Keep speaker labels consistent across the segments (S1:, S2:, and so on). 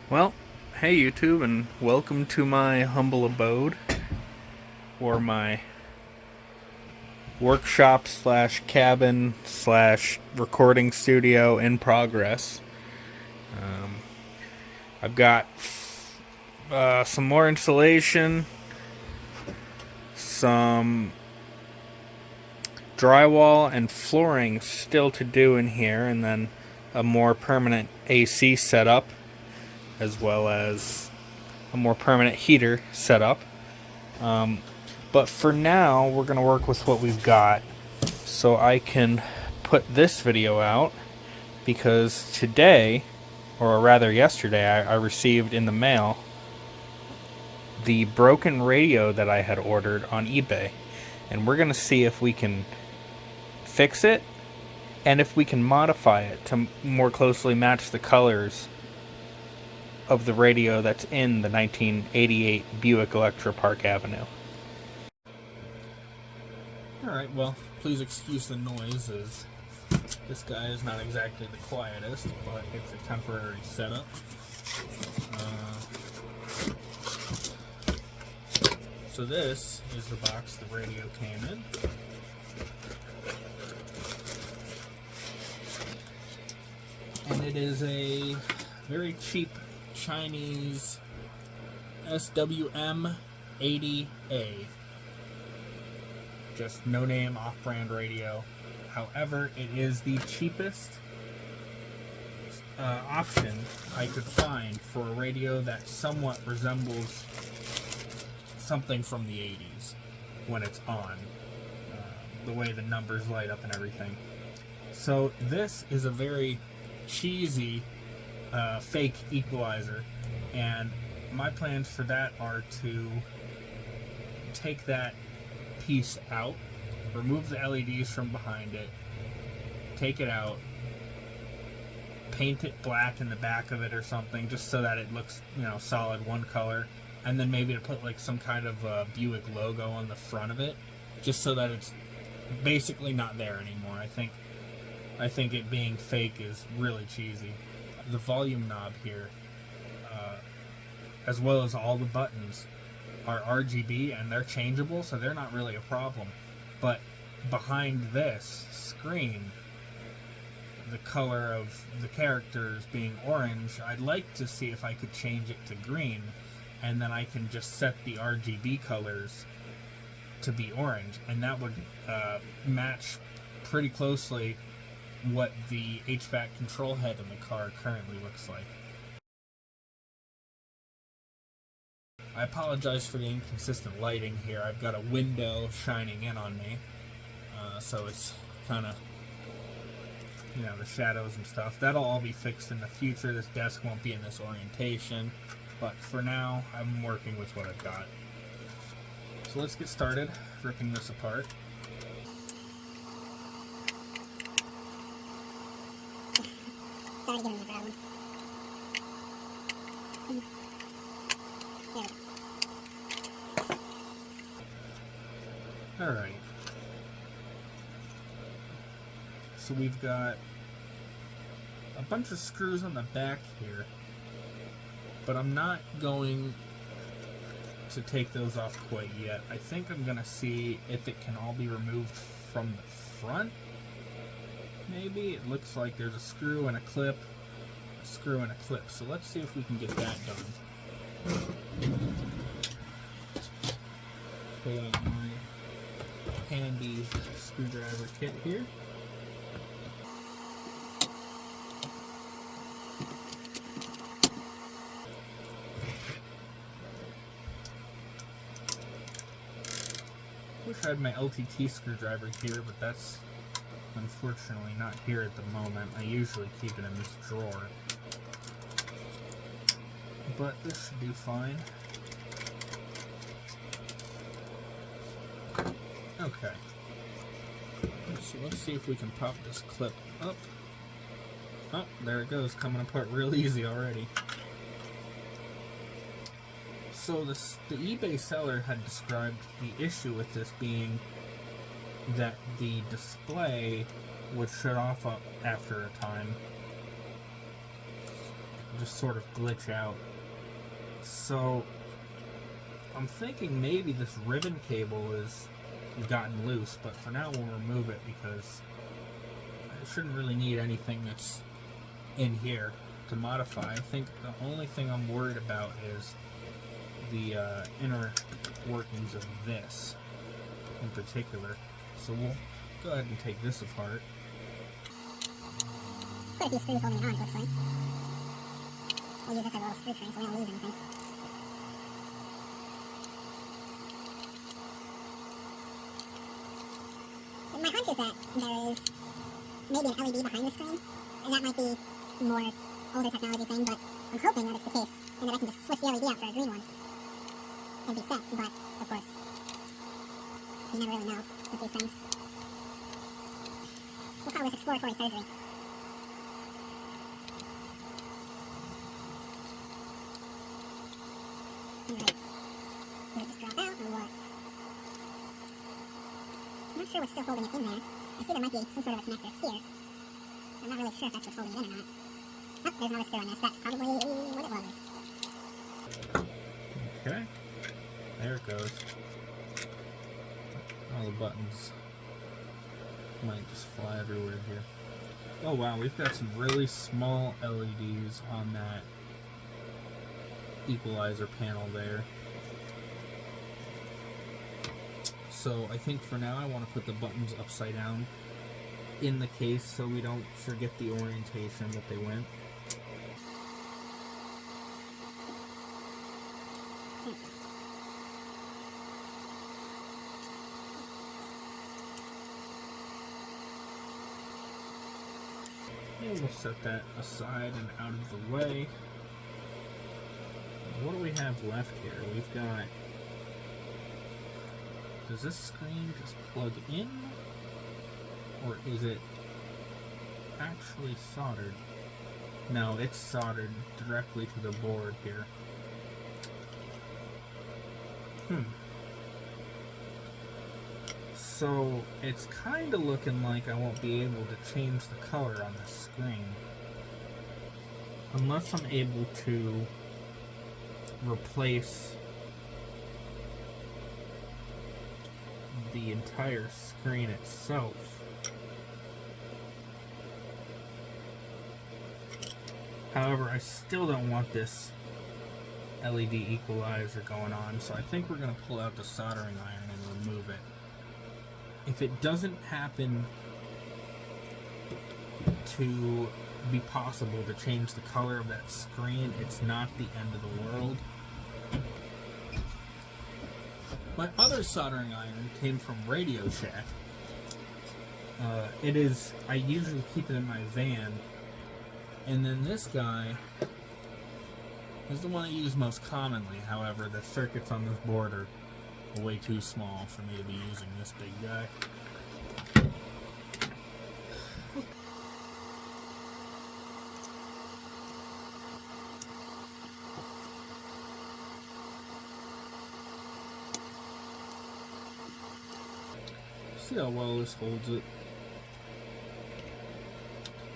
S1: Well, hey YouTube, and welcome to my humble abode, or my workshop slash cabin slash recording studio in progress. I've got some more insulation, some drywall and flooring still to do in here, and then a more permanent AC setup, as well as a more permanent heater setup. But for now, we're going to work with what we've got so I can put this video out, because today, or rather yesterday, I received in the mail the broken radio that I had ordered on eBay. And we're going to see if we can fix it and if we can modify it to more closely match the colors of the radio that's in the 1988 Buick Electra Park Avenue. Alright, well, please excuse the noise, as this guy is not exactly the quietest, but it's a temporary setup. So this is the box the radio came in. And it is a very cheap Chinese SWM-80A. Just no-name, off-brand radio. However, it is the cheapest option I could find for a radio that somewhat resembles something from the 80s when it's on. The way the numbers light up and everything. So this is a very cheesy fake equalizer, and my plans for that are to take that piece out, remove the LEDs from behind it, take it out, paint it black in the back of it or something, just so that it looks, solid one color, and then maybe to put like some kind of Buick logo on the front of it, just so that it's basically not there anymore. I think it being fake is really cheesy. The volume knob here, as well as all the buttons, are RGB and they're changeable, so they're not really a problem. But behind this screen, the color of the characters being orange, I'd like to see if I could change it to green, and then I can just set the RGB colors to be orange, and that would match pretty closely what the HVAC control head in the car currently looks like. I apologize for the inconsistent lighting here. I've got a window shining in on me, so it's kind of, the shadows and stuff. That'll all be fixed in the future. This desk won't be in this orientation, but for now, I'm working with what I've got. So let's get started ripping this apart. Alright. So we've got a bunch of screws on the back here, but I'm not going to take those off quite yet. I think I'm going to see if it can all be removed from the front. Maybe. It looks like there's a screw and a clip, so let's see if we can get that done. Pull out my handy screwdriver kit here. Wish I had my LTT screwdriver here, but that's unfortunately not here at the moment. I usually keep it in this drawer. But this should do fine. Okay. So let's see if we can pop this clip up. Oh, there it goes, coming apart real easy already. So the eBay seller had described the issue with this being that the display would shut off up after a time just sort of glitch out. So I'm thinking maybe this ribbon cable has gotten loose, but for now we'll remove it because I shouldn't really need anything that's in here to modify. I think the only thing I'm worried about is the inner workings of this in particular. So we'll go ahead and take this apart.
S2: Quite a few screws holding it on, it looks like. We'll use this as a little screw tray so we don't lose anything. My hunch is that there is maybe an LED behind the screen, and that might be more older technology thing, but I'm hoping that it's the case, and that I can just switch the LED out for a green one and be set, but of course, you never really know with these things. We'll call this exploratory surgery. Alright. Did it just drop out, or what? I'm not sure what's still holding it in there. I see there might be some sort of a connector here. I'm not really sure if that's what's holding it in or not. Oh, there's another screw in this. That's probably what it was.
S1: Okay. There it goes. All the buttons might just fly everywhere here. Oh wow, we've got some really small LEDs on that equalizer panel there. So I think for now I want to put the buttons upside down in the case so we don't forget the orientation that they went. And we'll set that aside and out of the way. What do we have left here? We've got... Does this screen just plug in? Or is it actually soldered? No, it's soldered directly to the board here. So it's kind of looking like I won't be able to change the color on this screen unless I'm able to replace the entire screen itself. However, I still don't want this LED equalizer going on, so I think we're going to pull out the soldering iron and remove it. If it doesn't happen to be possible to change the color of that screen, it's not the end of the world. My other soldering iron came from Radio Shack. I usually keep it in my van. And then this guy is the one I use most commonly. However, the circuits on this board are way too small for me to be using this big guy. See how well this holds it.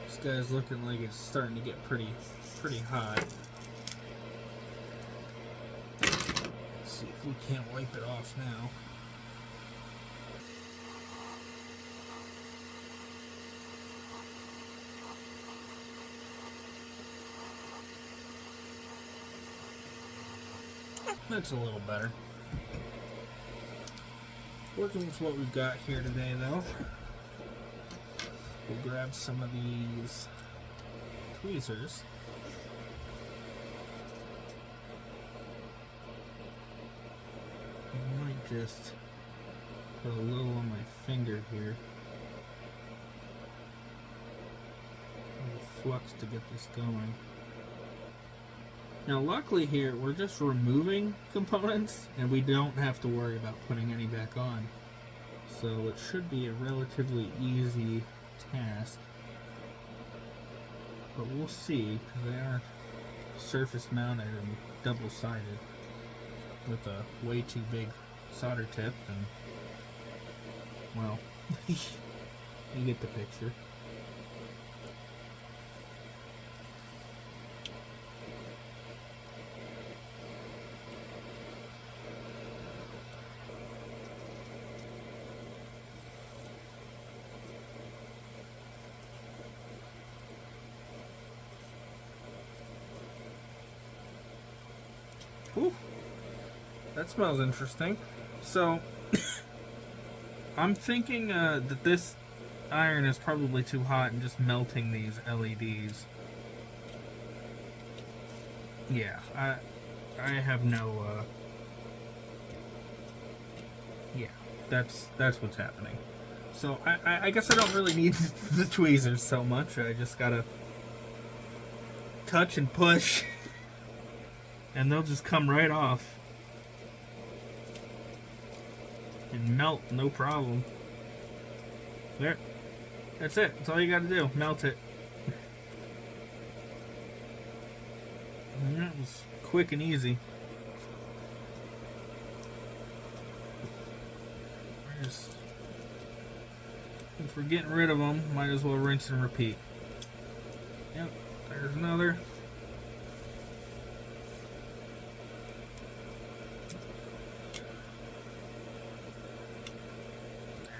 S1: This guy's looking like it's starting to get pretty hot. See if we can't wipe it off now. That's a little better. Working with what we've got here today though, we'll grab some of these tweezers. I might just put a little on my finger here. A little flux to get this going. Now luckily here, we're just removing components and we don't have to worry about putting any back on. So it should be a relatively easy task. But we'll see, because they are surface mounted and double-sided with a way too big solder tip, and well, you get the picture. Ooh, that smells interesting. So, I'm thinking that this iron is probably too hot and just melting these LEDs. Yeah, I have no. Yeah, that's what's happening. So I guess I don't really need the tweezers so much. I just gotta touch and push, and they'll just come right off and melt, no problem. There, that's it. That's all you gotta do. Melt it. And that was quick and easy. If we're getting rid of them, might as well rinse and repeat. Yep, there's another.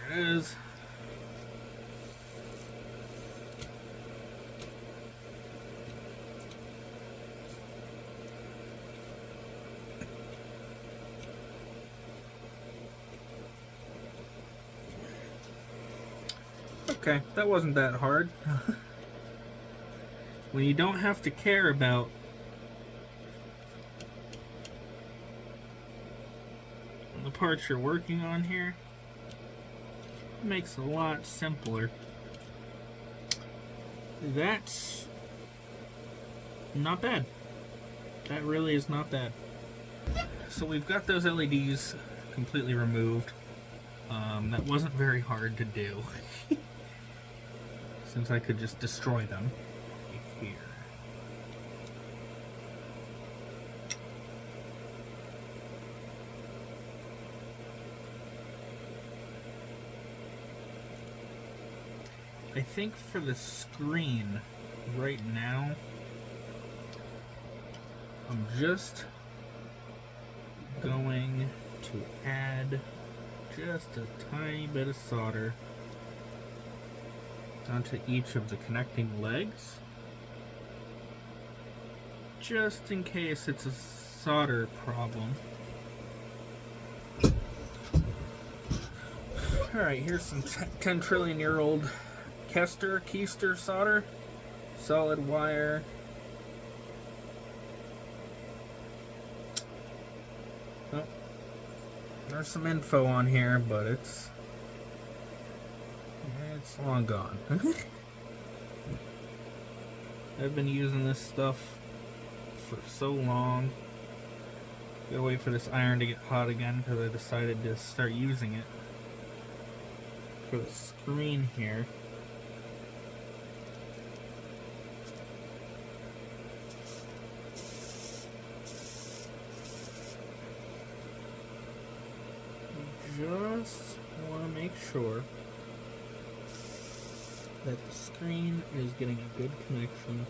S1: There it is. Okay, that wasn't that hard. When you don't have to care about the parts you're working on here, it makes it a lot simpler. That's not bad. That really is not bad. So we've got those LEDs completely removed. That wasn't very hard to do. Since I could just destroy them here. I think for the screen right now, I'm just going to add just a tiny bit of solder onto each of the connecting legs, just in case it's a solder problem. Alright, here's some 10 trillion year old Keister solder, solid wire. Oh, there's some info on here, but it's long gone. I've been using this stuff for so long. Gotta wait for this iron to get hot again because I decided to start using it for the screen here. Just want to make sure that the screen is getting a good connection.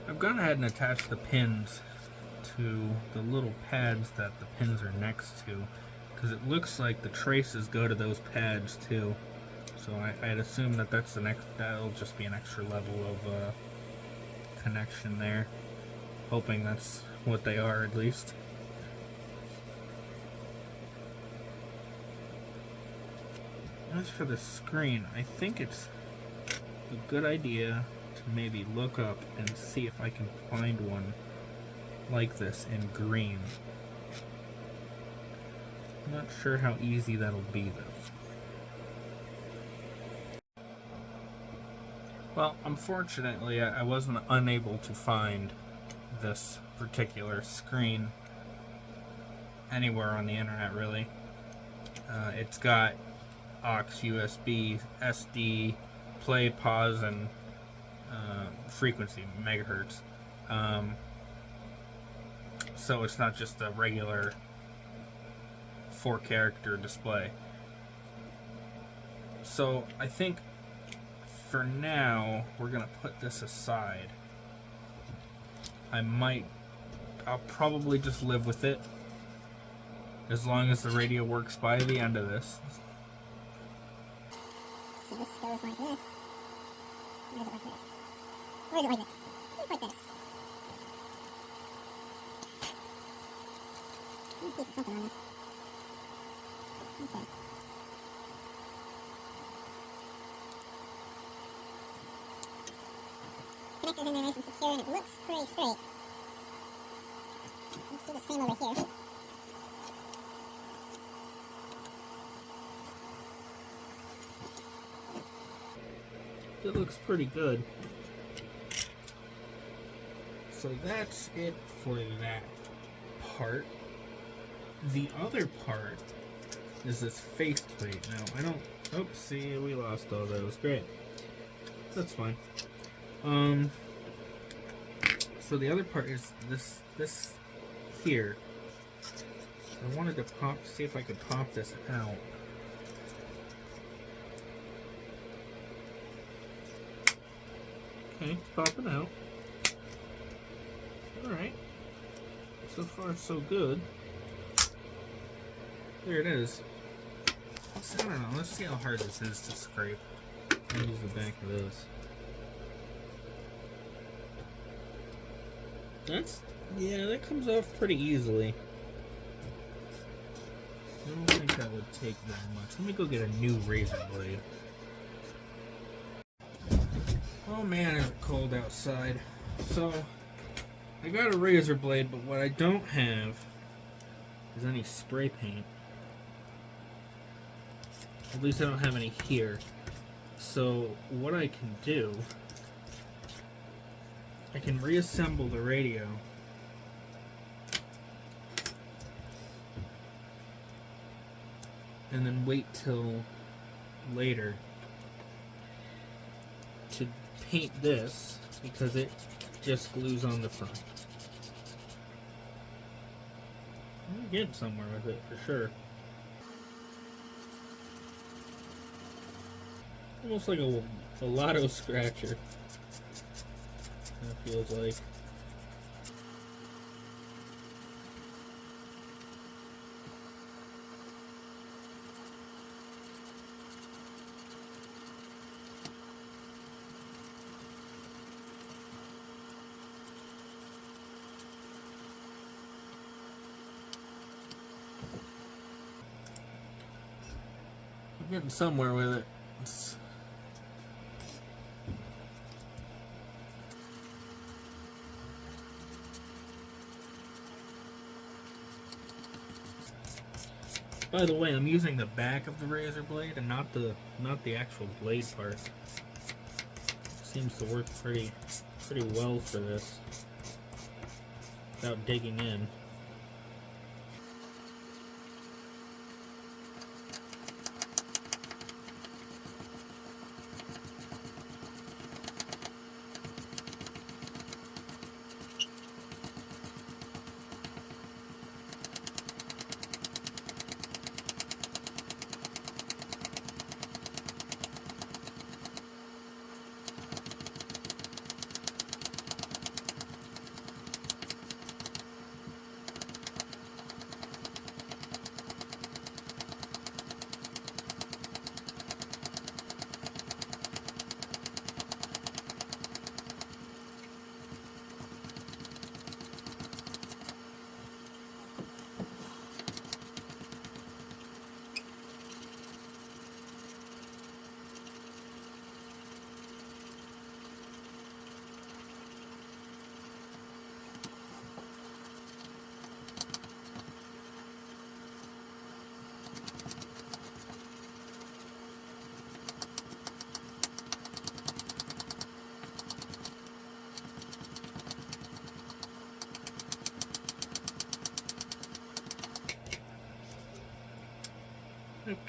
S1: I've gone ahead and attached the pins to the little pads that the pins are next to, because it looks like the traces go to those pads too. So I'd assume that that'll just be an extra level of connection there. Hoping that's what they are, at least. As for the screen, I think it's a good idea to maybe look up and see if I can find one like this in green. I'm not sure how easy that'll be though. Well, unfortunately, I wasn't unable to find this particular screen anywhere on the internet, really. It's got aux, USB, SD, play, pause, and frequency, megahertz. So it's not just a regular 4-character display. So I think for now we're gonna put this aside. I'll probably just live with it as long as the radio works by the end of this.
S2: So this goes like this. Or is it like this? Or is it like this? It's like this. Let me piece of something on this. Okay. Connectors in there nice and secure, and it looks pretty straight. Let's do the same over here.
S1: It looks pretty good. So that's it for that part. The other part is this faceplate. Now, I don't... Oh, see, we lost all those. Great. That's fine. So the other part is this here. I wanted to see if I could pop this out. Okay, it's popping out. Alright. So far, so good. There it is. I don't know, let's see how hard this is to scrape. I'll use the back of this. Yeah, that comes off pretty easily. I don't think that would take that much. Let me go get a new razor blade. Oh man, is it cold outside. So, I got a razor blade, but what I don't have is any spray paint. At least I don't have any here. So, what I can do, I can reassemble the radio and then wait till later to paint this, because it just glues on the front. I'm getting somewhere with it for sure. Almost like a lotto scratcher. That feels like. I'm getting somewhere with it. By the way, I'm using the back of the razor blade and not the actual blade part. Seems to work pretty well for this without digging in.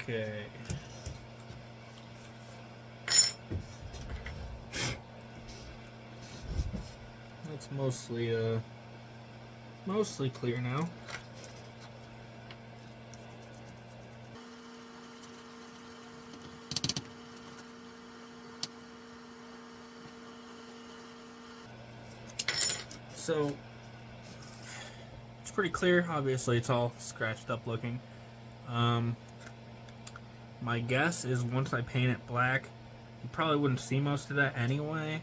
S1: Okay. That's mostly clear now. So it's pretty clear. Obviously, it's all scratched up looking. My guess is once I paint it black, you probably wouldn't see most of that anyway.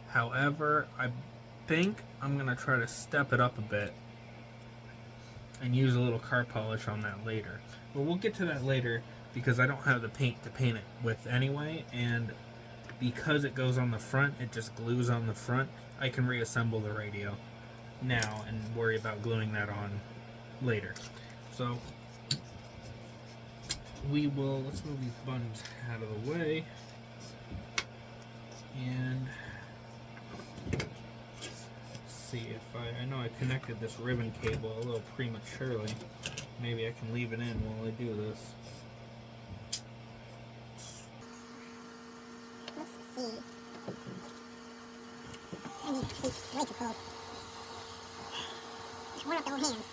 S1: However, I think I'm going to try to step it up a bit and use a little car polish on that later. But we'll get to that later because I don't have the paint to paint it with anyway, and because it goes on the front, it just glues on the front. I can reassemble the radio now and worry about gluing that on later. So let's move these buttons out of the way, and let's see if I know I connected this ribbon cable a little prematurely. Maybe I can leave it in while I do this.
S2: Let's see. I need to be way too cold. Warm up the old hands.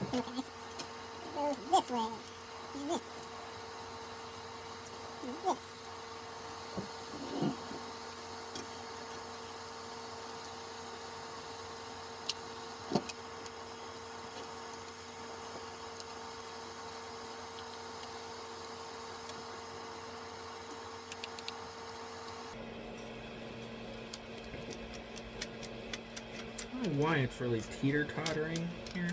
S2: Okay, guys. It goes this way. And this. And this.
S1: I don't know why it's really teeter-tottering here.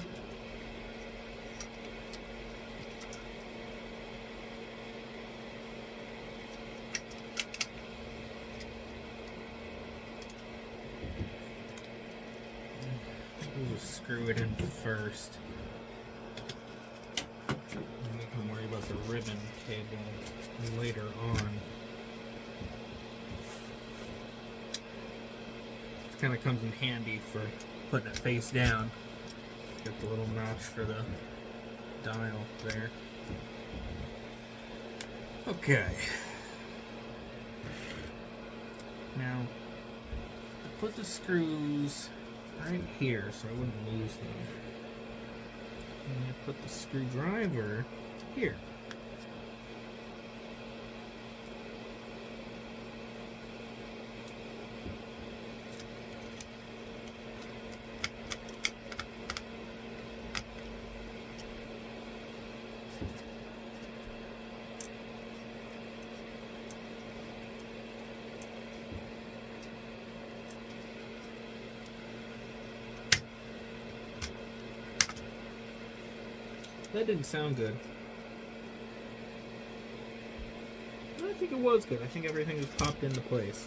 S1: We'll just screw it in first. And we can worry about the ribbon cable later on. It kind of comes in handy for putting it face down. Get the little notch for the dial there. Okay. Now, put the screws right here so I wouldn't lose them. And I put the screwdriver here. That didn't sound good. I think it was good. I think everything just popped into place.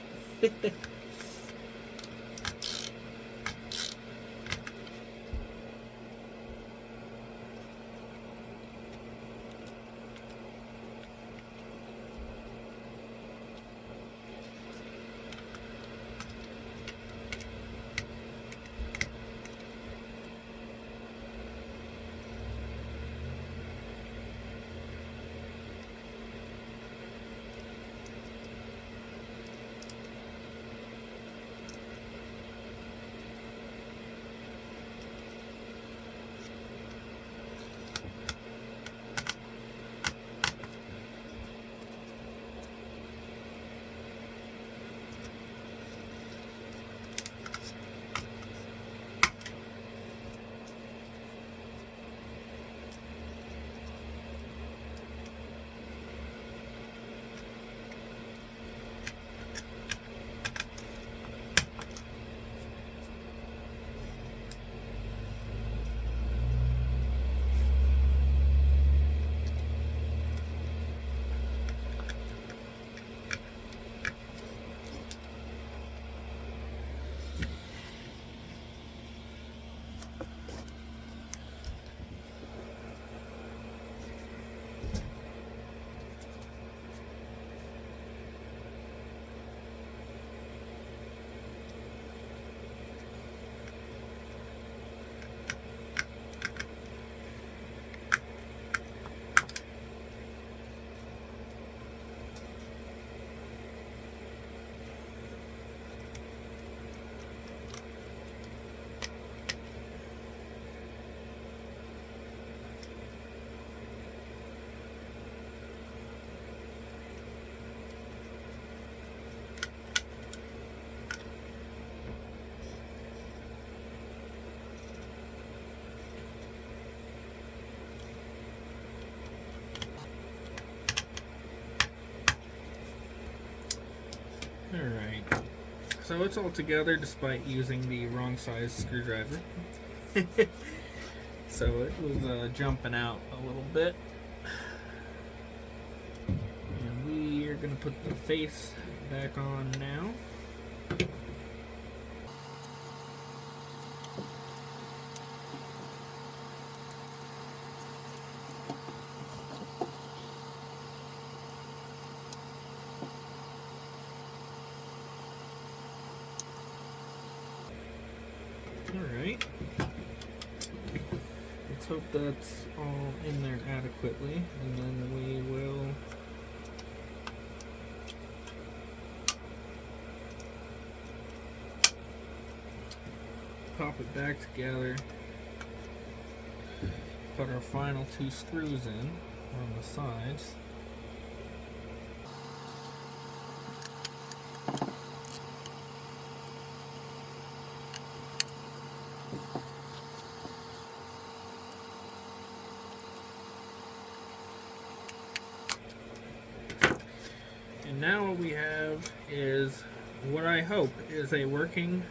S1: Alright, so it's all together despite using the wrong size screwdriver. So it was jumping out a little bit. And we are going to put the face back on now. Alright. Let's hope that's all in there adequately, and then we will pop it back together, put our final 2 screws in on the sides. And now what we have is what I hope is a working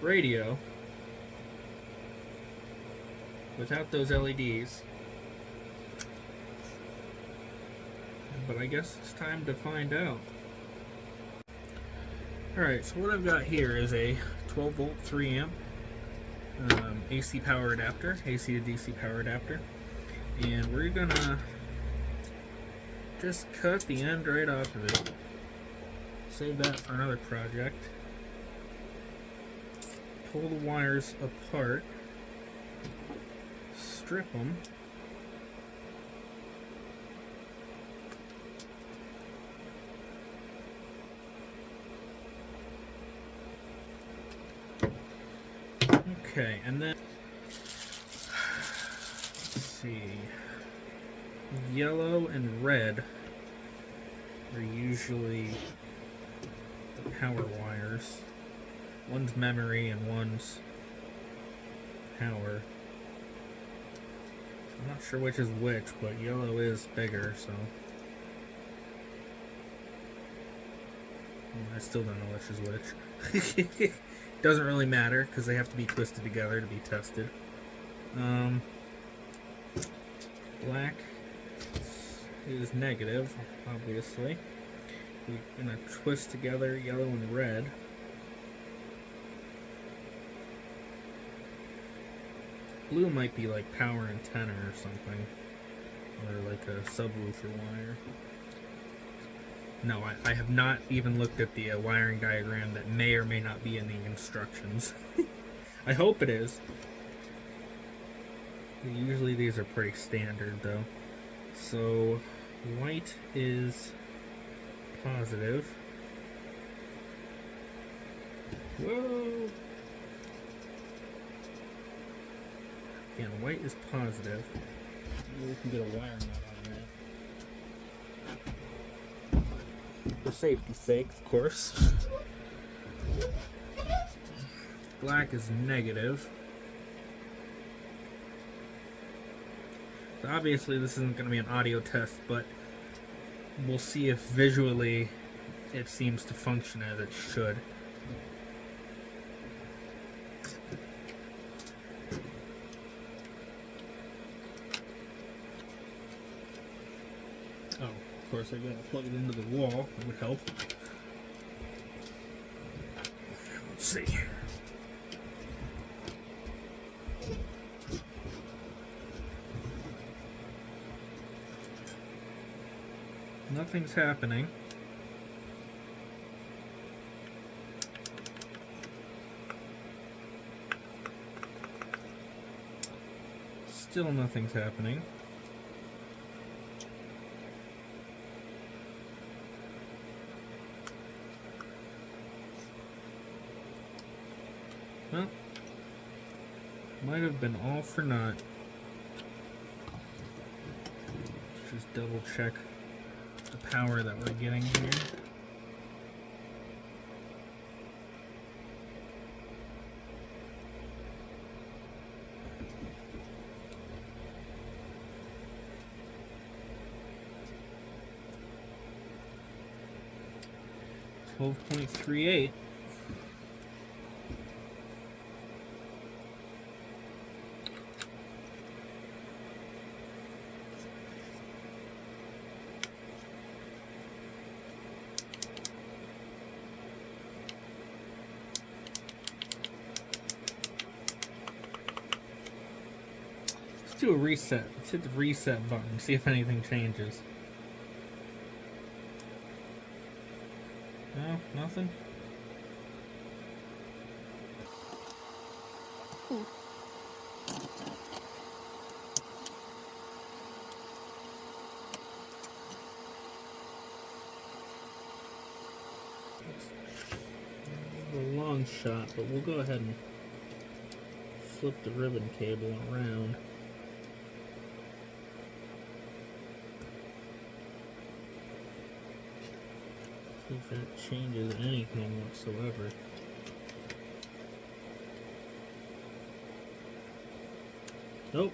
S1: radio without those LEDs. But I guess it's time to find out. Alright, so what I've got here is a 12 volt 3 amp AC power adapter, AC to DC power adapter. And we're gonna just cut the end right off of it. Save that for another project. Pull the wires apart. Strip them. Okay, and then let's see. Yellow and red are usually the power wires. One's memory and one's power. I'm not sure which is which, but yellow is bigger, so I still don't know which is which. Doesn't really matter because they have to be twisted together to be tested. Black is negative, obviously. We're gonna twist together yellow and red. Blue might be like power antenna or something, or like a subwoofer wire. No, I have not even looked at the wiring diagram that may or may not be in the instructions. I hope it is. Usually these are pretty standard though. So white is positive. Whoa! Yeah, white is positive. Maybe we can get a wire nut on that. For safety's sake, of course. Black is negative. So obviously this isn't going to be an audio test, but we'll see if visually it seems to function as it should. Oh, of course I gotta plug it into the wall. That would help. Let's see. Nothing's happening. Still nothing's happening. Well, might have been all for naught. Let's just double check the power that we're getting here. 12.38. Let's do a reset. Let's hit the reset button, see if anything changes. No, nothing? A long shot, but we'll go ahead and flip the ribbon cable around. See if that changes anything whatsoever. Nope.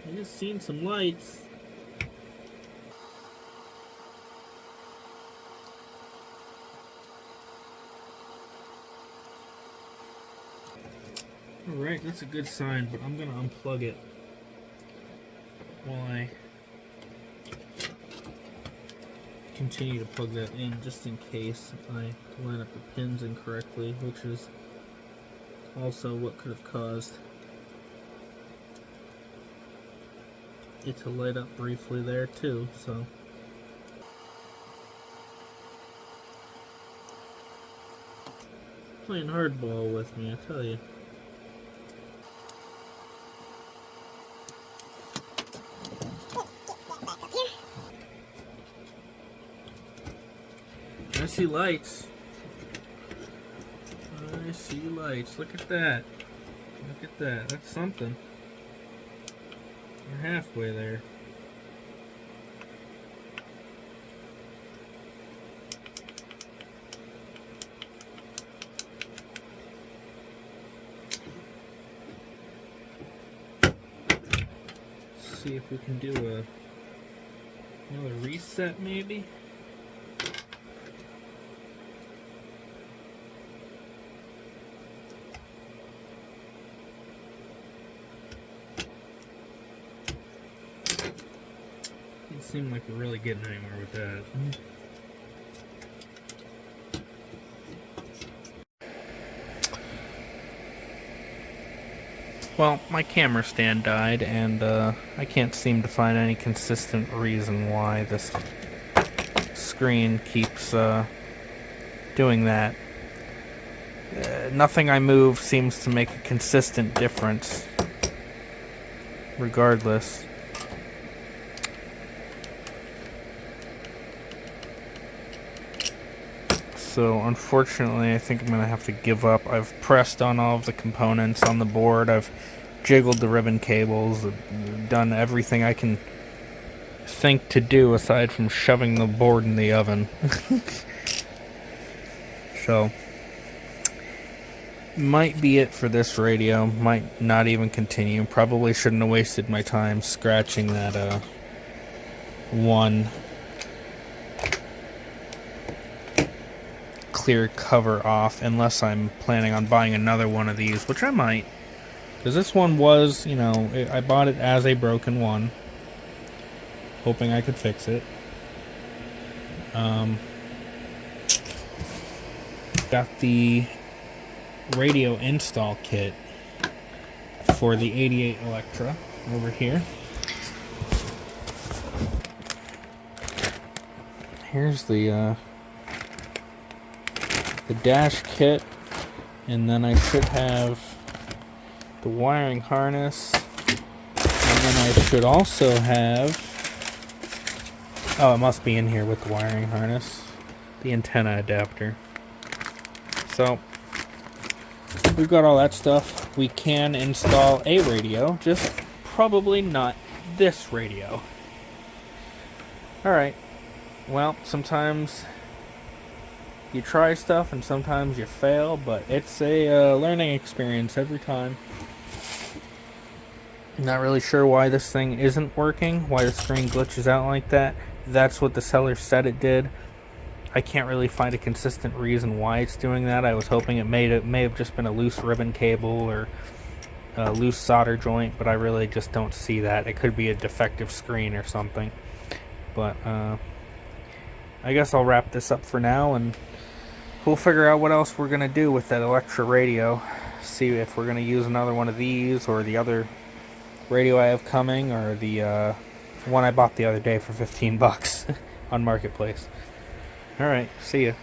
S1: I just seen some lights. Alright, that's a good sign, but I'm gonna unplug it while I continue to plug that in, just in case I line up the pins incorrectly, which is also what could have caused it to light up briefly there too. So playing hardball with me, I tell you. I see lights. I see lights. Look at that. Look at that. That's something. We're halfway there. Let's see if we can do another reset maybe. Seem like we're really getting anywhere with that. Well, my camera stand died, and I can't seem to find any consistent reason why this screen keeps doing that. Nothing I move seems to make a consistent difference, regardless. So unfortunately, I think I'm going to have to give up. I've pressed on all of the components on the board. I've jiggled the ribbon cables. I've done everything I can think to do aside from shoving the board in the oven. So, might be it for this radio. Might not even continue. Probably shouldn't have wasted my time scratching that one clear cover off, unless I'm planning on buying another one of these, which I might, because this one was, you know, I bought it as a broken one, hoping I could fix it. Got the radio install kit for the 88 Electra over here. Here's the dash kit, and then I should have the wiring harness, and then I should also have, oh, it must be in here with the wiring harness, the antenna adapter. So we've got all that stuff. We can install a radio, just probably not this radio. Alright, well, sometimes you try stuff and sometimes you fail, but it's a learning experience every time. Not really sure why this thing isn't working, why the screen glitches out like that. That's what the seller said it did. I can't really find a consistent reason why it's doing that. I was hoping it may have just been a loose ribbon cable or a loose solder joint, but I really just don't see that. It could be a defective screen or something. But I guess I'll wrap this up for now, and we'll figure out what else we're gonna do with that Electra radio. See if we're gonna use another one of these, or the other radio I have coming, or the one I bought the other day for $15 on Marketplace. Alright, see ya.